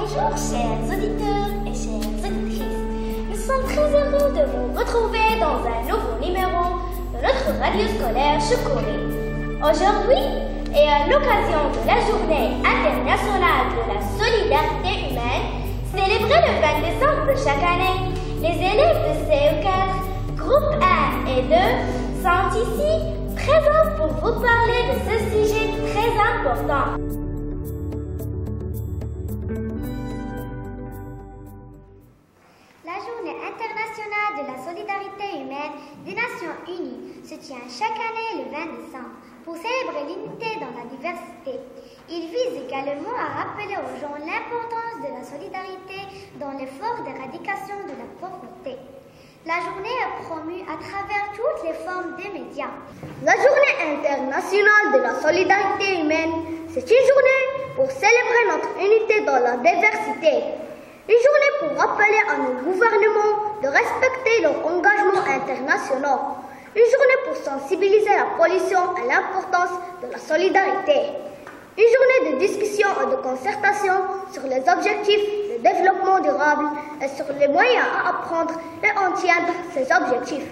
Bonjour chers auditeurs et chères auditrices. Nous sommes très heureux de vous retrouver dans un nouveau numéro de notre radio scolaire Choukouri. Aujourd'hui, et à l'occasion de la Journée internationale de la solidarité humaine, célébrée le 20 décembre de chaque année, les élèves de CE4, groupe 1 et 2, sont ici présents pour vous parler de ce sujet très important. La Journée internationale de la solidarité humaine des Nations Unies se tient chaque année le 20 décembre pour célébrer l'unité dans la diversité. Il vise également à rappeler aux gens l'importance de la solidarité dans l'effort d'éradication de la pauvreté. La journée est promue à travers toutes les formes des médias. La Journée internationale de la solidarité humaine, c'est une journée pour célébrer notre unité dans la diversité. Une journée pour rappeler à nos gouvernements de respecter leurs engagements internationaux. Une journée pour sensibiliser la population à l'importance de la solidarité. Une journée de discussion et de concertation sur les objectifs de développement durable et sur les moyens à apprendre et atteindre ces objectifs.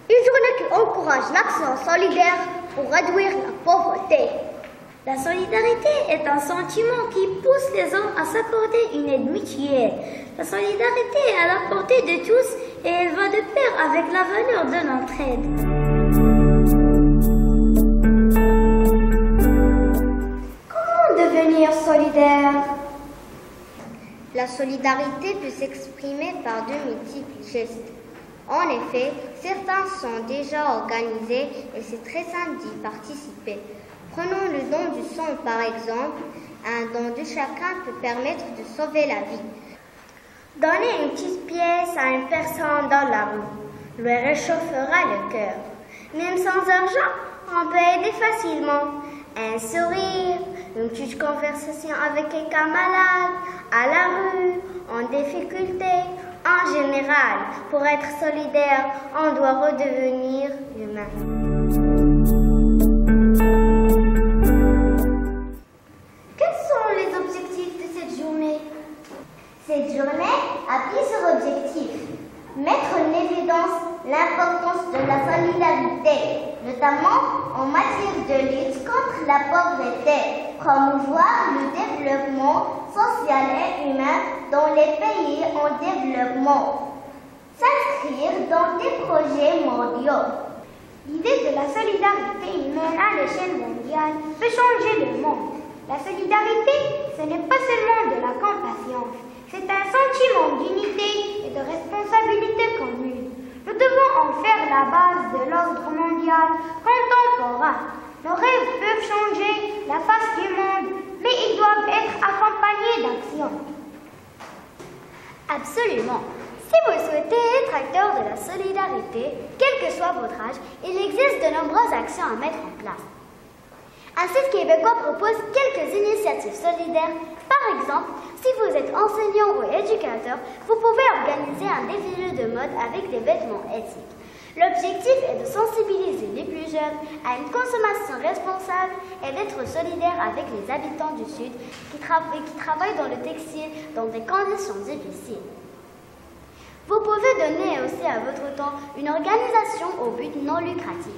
Une journée qui encourage l'action solidaire pour réduire la pauvreté. La solidarité est un sentiment qui pousse les hommes à s'accorder une aide mutuelle. La solidarité est à la portée de tous et elle va de pair avec la valeur de l'entraide. Comment devenir solidaire? La solidarité peut s'exprimer par de multiples gestes. En effet, certains sont déjà organisés et c'est très simple d'y participer. Prenons le don du sang par exemple. Un don de chacun peut permettre de sauver la vie. Donner une petite pièce à une personne dans la rue lui réchauffera le cœur. Même sans argent, on peut aider facilement. Un sourire, une petite conversation avec quelqu'un malade, à la rue, en difficulté. En général, pour être solidaire, on doit redevenir humain. Cette journée a plusieurs objectifs. Mettre en évidence l'importance de la solidarité, notamment en matière de lutte contre la pauvreté, promouvoir le développement social et humain dans les pays en développement, s'inscrire dans des projets mondiaux. L'idée de la solidarité humaine à l'échelle mondiale peut changer le monde. La solidarité, ce n'est pas seulement de la compassion. C'est un sentiment d'unité et de responsabilité commune. Nous devons en faire la base de l'ordre mondial contemporain. Nos rêves peuvent changer la face du monde, mais ils doivent être accompagnés d'action. Absolument. Si vous souhaitez être acteur de la solidarité, quel que soit votre âge, il existe de nombreuses actions à mettre en place. Un site québécois propose quelques initiatives solidaires. Par exemple, si vous êtes enseignant ou éducateur, vous pouvez organiser un défilé de mode avec des vêtements éthiques. L'objectif est de sensibiliser les plus jeunes à une consommation responsable et d'être solidaire avec les habitants du Sud qui travaillent dans le textile dans des conditions difficiles. Vous pouvez donner aussi à votre temps une organisation au but non lucratif.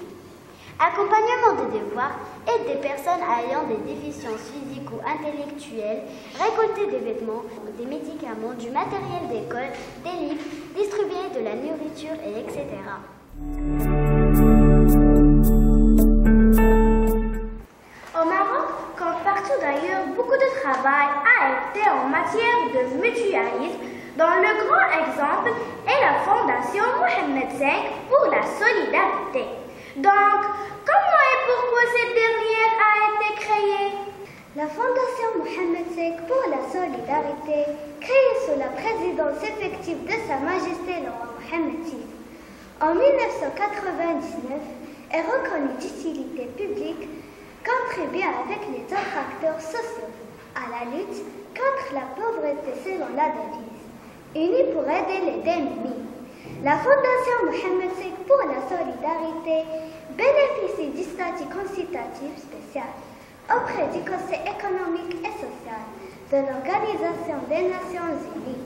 Accompagnement des devoirs, aide des personnes ayant des déficiences physiques ou intellectuelles, récolter des vêtements, des médicaments, du matériel d'école, des livres, distribuer de la nourriture, et etc. Au Maroc, comme partout d'ailleurs, beaucoup de travail a été en matière de mutualisme, dont le grand exemple est la Fondation Mohamed V pour la solidarité. Donc, comment et pourquoi cette dernière a été créée? La Fondation Mohamed V pour la solidarité, créée sous la présidence effective de Sa Majesté le roi Mohamed VI en 1999, est reconnue d'utilité publique, contribue avec les autres acteurs sociaux à la lutte contre la pauvreté selon la devise « Unis pour aider les démunis ». La Fondation Mohamed V pour la solidarité bénéficie du statut consultatif spécial auprès du Conseil économique et social. de l'Organisation des Nations Unies.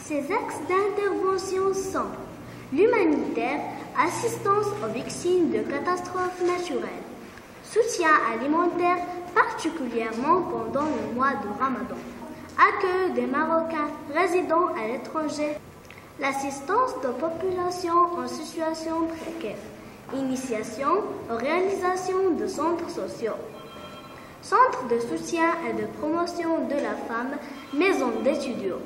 Ces axes d'intervention sont l'humanitaire, assistance aux victimes de catastrophes naturelles, soutien alimentaire, particulièrement pendant le mois de Ramadan, accueil des Marocains résidant à l'étranger, l'assistance aux populations en situation précaire, initiation aux réalisations de centres sociaux, centres de soutien et de promotion de la femme, maisons d'étudiants,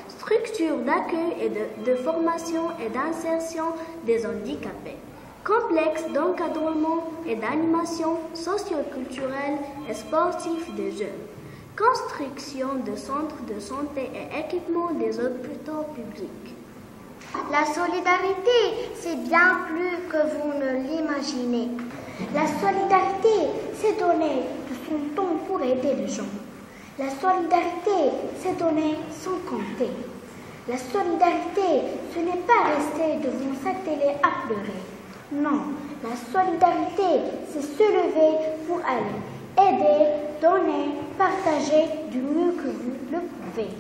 structures d'accueil et de formation et d'insertion des handicapés, complexes d'encadrement et d'animation socio-culturelle et sportive des jeunes, construction de centres de santé et équipement des hôpitaux publics. La solidarité, c'est bien plus que vous ne l'imaginez. La solidarité, c'est donner de son temps pour aider les gens. La solidarité, c'est donner sans compter. La solidarité, ce n'est pas rester devant sa télé à pleurer. Non, la solidarité, c'est se lever pour aller aider, donner, partager du mieux que vous le pouvez.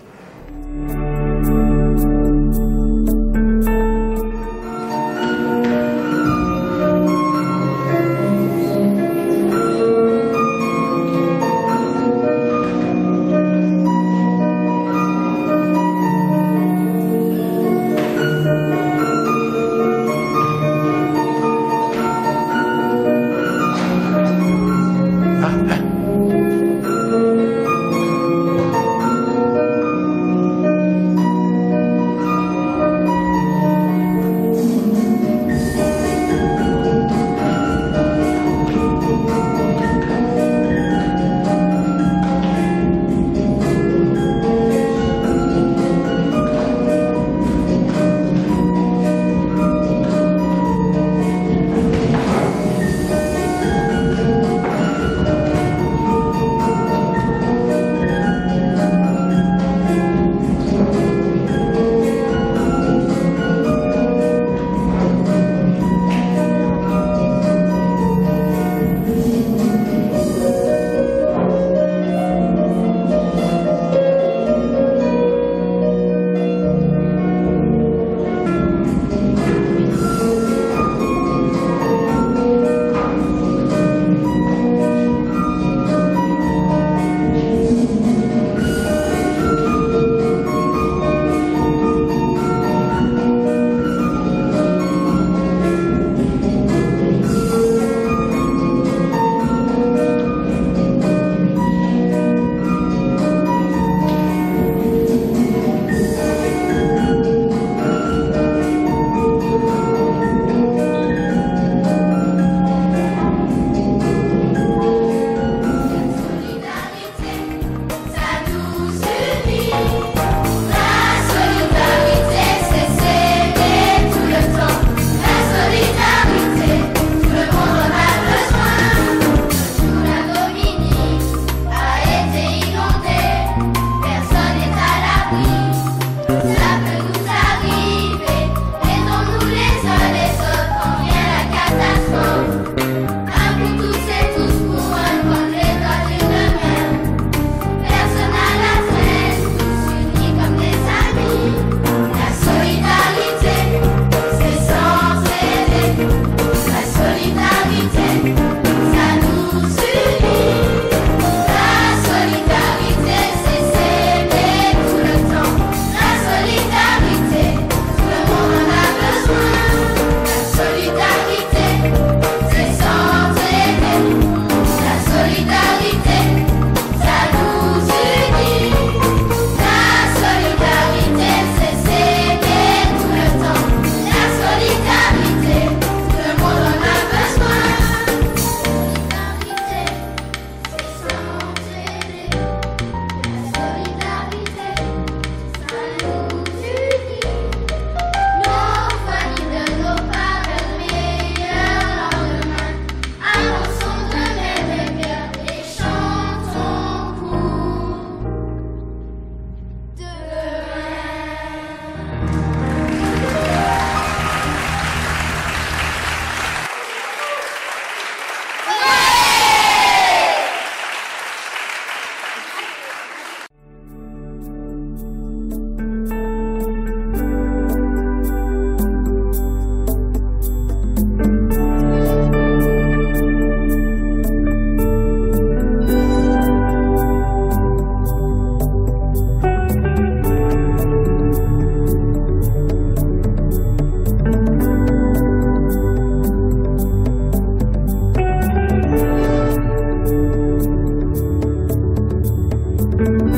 Thank you.